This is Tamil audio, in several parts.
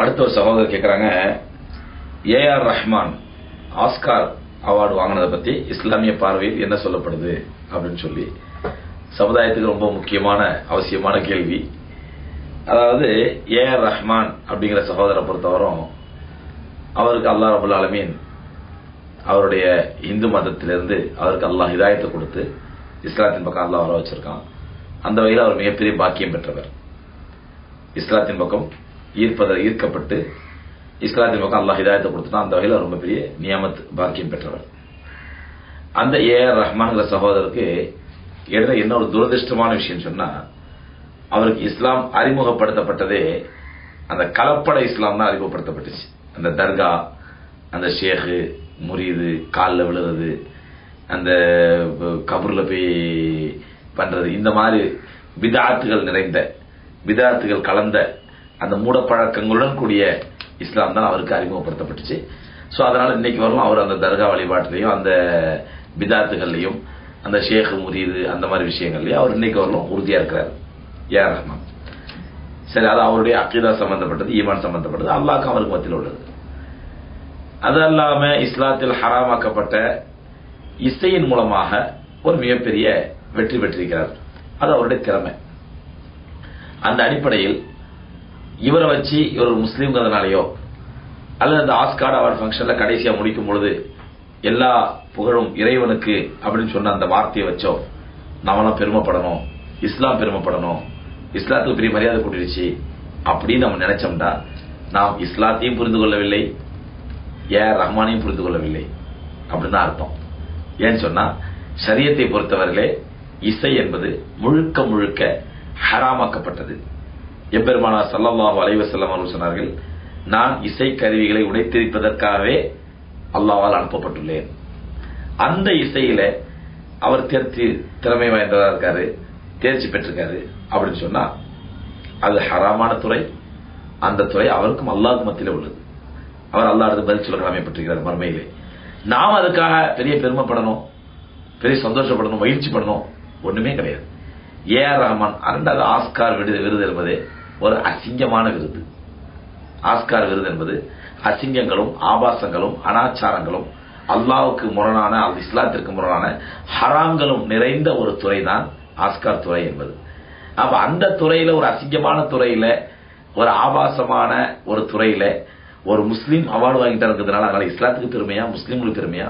அடுத்த ஒரு சகோதரர் கேட்குறாங்க, ஏஆர் ரஹ்மான் ஆஸ்கார் அவார்டு வாங்கினதை பற்றி இஸ்லாமிய பார்வையில் என்ன சொல்லப்படுது அப்படின்னு சொல்லி சமுதாயத்துக்கு ரொம்ப முக்கியமான அவசியமான கேள்வி. அதாவது ஏஆர் ரஹ்மான் அப்படிங்கிற சகோதரரை பொறுத்தவரும் அவருக்கு அல்லாஹ் ரபுல் ஆலமீன் அவருடைய இந்து மதத்திலிருந்து அவருக்கு அல்லாஹ் ஹிதாயத்தை கொடுத்து இஸ்லாத்தின் பக்கம் அல்லாஹ் வர வச்சிருக்கான். அந்த வகையில் அவர் மிகப்பெரிய பாக்கியம் பெற்றவர். இஸ்லாத்தின் பக்கம் ஈர்க்கப்பட்டு இஸ்லாத்தின் பக்கம் அல்லாஹ் ஹிதாயத்தை கொடுத்துட்டான். அந்த வகையில் ரொம்ப பெரிய நியமத் பாக்கியம் பெற்றவர். அந்த ஏஆர் ரஹ்மான்கிற சகோதரருக்கு என்ன ஒரு துரதிருஷ்டமான விஷயம் சொன்னா, அவருக்கு இஸ்லாம் அறிமுகப்படுத்தப்பட்டதே அந்த கலப்பட இஸ்லாம் தான் அறிமுகப்படுத்தப்பட்டுச்சு. அந்த தர்கா, அந்த ஷேகு, முரீது, காலில் விழுறது, அந்த கபூர்ல போய் பண்றது, இந்த மாதிரி பிதாத்துகள் நிறைந்த பிதாத்துகள் கலந்த அந்த மூடப்பழக்கங்களுடன் கூடிய இஸ்லாம் தான் அவருக்கு அறிமுகப்படுத்தப்பட்டுச்சு. ஸோ அதனால இன்னைக்கு வரலாம் அவர் அந்த தர்கா வழிபாட்டிலையும் அந்த பிதாத்துகள்லையும் அந்த ஷேக் முரீது அந்த மாதிரி விஷயங்கள்லையும் அவர் இன்னைக்கு வரலாம் உறுதியா இருக்கிறார் ஏஆர் ரஹ்மான். சரி, அது அவருடைய அக்கீதா சம்பந்தப்பட்டது, ஈமான் சம்பந்தப்பட்டது, அல்லாஹ்க்கு அவருக்கு மத்தியில் உள்ளது. அது அல்லாம இஸ்லாத்தில் ஹராமாக்கப்பட்ட இசையின் மூலமாக ஒரு மிகப்பெரிய வெற்றி பெற்றிருக்கிறார். அது அவருடைய திறமை. அந்த அடிப்படையில் இவரை வச்சு இவர் முஸ்லீம்ங்கிறதுனாலையோ அல்லது அந்த ஆஸ்கார் அவார்டு ஃபங்க்ஷன்ல கடைசியா முடிக்கும் பொழுது எல்லா புகழும் இறைவனுக்கு அப்படின்னு சொன்ன அந்த வார்த்தையை வச்சோ நம்மளாம் பெருமைப்படணும், இஸ்லாம் பெருமைப்படணும், இஸ்லாத்துக்கு பெரிய மரியாதை கூட்டிடுச்சு அப்படின்னு நம்ம நினைச்சோம்டா நாம் இஸ்லாத்தையும் புரிந்து கொள்ளவில்லை, ஏஆர் ரஹ்மானையும் புரிந்து கொள்ளவில்லை அப்படின்னு தான் அர்த்தம். ஏன்னு சொன்னா ஷரியத்தை பொறுத்தவரையிலே இசை என்பது முழுக்க முழுக்க ஹராமாக்கப்பட்டது. எம்பெருமானார் ஸல்லல்லாஹு அலைஹி வஸல்லம் அவர்கள் சொன்னார்கள், நான் இசை கருவிகளை உடைத்திருப்பதற்காகவே அல்லாஹ்வால் அனுப்பப்பட்டுள்ளேன். அந்த இசையில அவர் திறமை வாய்ந்ததா இருக்காரு, தேர்ச்சி பெற்றிருக்காரு அப்படின்னு சொன்னா அது ஹராமான துறை. அந்த துறை அவருக்கும் அல்லாஹ்வுக்கும் மத்தியில உள்ளது. அவர் அல்லாஹ்வுக்கு பதில் சொல்ல கடமைப்பட்டிருக்கிறார் மறுமையிலே. நாம் அதுக்காக பெரிய பெருமைப்படணும், பெரிய சந்தோஷப்படணும், மகிழ்ச்சி பண்ணணும் ஒண்ணுமே கிடையாது. ஏஆர் ரஹ்மான் இரண்டாவது ஆஸ்கார் விருது என்பது ஒரு அசிங்கமான விருது. ஆஸ்கார் விருது என்பது அசிங்கங்களும் ஆபாசங்களும் அனாச்சாரங்களும் அல்லாஹ்வுக்கு முரணான இஸ்லாத்திற்கு முரணான ஹராம்களும் நிறைந்த ஒரு துறை தான் ஆஸ்கார் துறை என்பது. அப்ப அந்த துறையில ஒரு அசிங்கமான துறையில ஒரு ஆபாசமான ஒரு துறையில ஒரு முஸ்லீம் அவார்டு வாங்கிட்டு இருக்கிறதுனால அதனால இஸ்லாத்துக்கு பெருமையா முஸ்லீம்களுக்கு பெருமையா?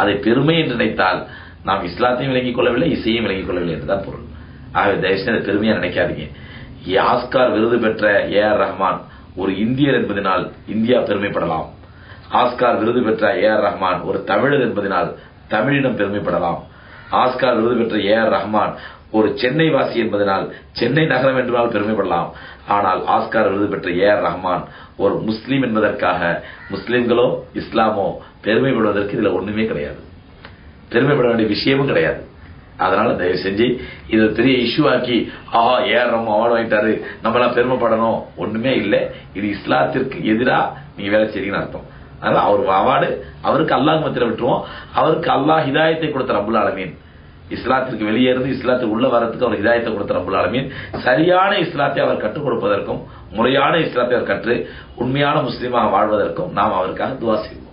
அதை பெருமை என்று நினைத்தால் நாம் இஸ்லாத்தையும் விளங்கிக் கொள்ளவில்லை, இசையும் விளங்கிக் கொள்ளவில்லை என்றுதான் பொருள். ஆகவே தயவுசெய்து அதை பெருமையா நினைக்காதீங்க. ஆஸ்கார் விருது பெற்ற ஏஆர் ரஹ்மான் ஒரு இந்தியர் என்பதனால் இந்தியா பெருமைப்படலாம். ஆஸ்கார் விருது பெற்ற ஏஆர் ரஹ்மான் ஒரு தமிழர் என்பதனால் தமிழினம் பெருமைப்படலாம். ஆஸ்கார் விருது பெற்ற ஏஆர் ரஹ்மான் ஒரு சென்னை வாசி என்பதனால் சென்னை நகரம் என்றால் பெருமைப்படலாம். ஆனால் ஆஸ்கார் விருது பெற்ற ஏஆர் ரஹ்மான் ஒரு முஸ்லீம் என்பதற்காக முஸ்லிம்களோ இஸ்லாமோ பெருமைப்படுவதற்கு இதுல ஒண்ணுமே கிடையாது, பெருமைப்பட வேண்டிய விஷயமும் கிடையாது. அதனால தயவு செஞ்சு இது பெரிய இஷ்யூ ஆக்கி ஏஆர் ரஹ்மான் அவார்டு வாங்கிட்டாரு நம்மளாம் பெருமைப்படணும் ஒண்ணுமே இல்லை. இது இஸ்லாத்திற்கு எதிராக நீங்க வேலை செய்றீங்கன்னு அர்த்தம். அதனால அவர் அவார்டு அவருக்கு அல்லாஹ் மத்தியில விட்டுருவோம். அவருக்கு அல்லாஹ் ஹிதாயத்தை கொடுத்த ரப்புல் ஆலமீன், இஸ்லாத்திற்கு வெளியே இருந்து இஸ்லாத்துக்கு உள்ள வரதுக்கு அவர் ஹிதாயத்தை கொடுத்த ரப்புல் ஆலமீன் சரியான இஸ்லாத்தை அவர் கற்றுக் கொடுப்பதற்கும் முறையான இஸ்லாத்தை அவர் கற்று உண்மையான முஸ்லீமாக வாழ்வதற்கும் நாம் அவருக்காக துஆ செய்வோம்.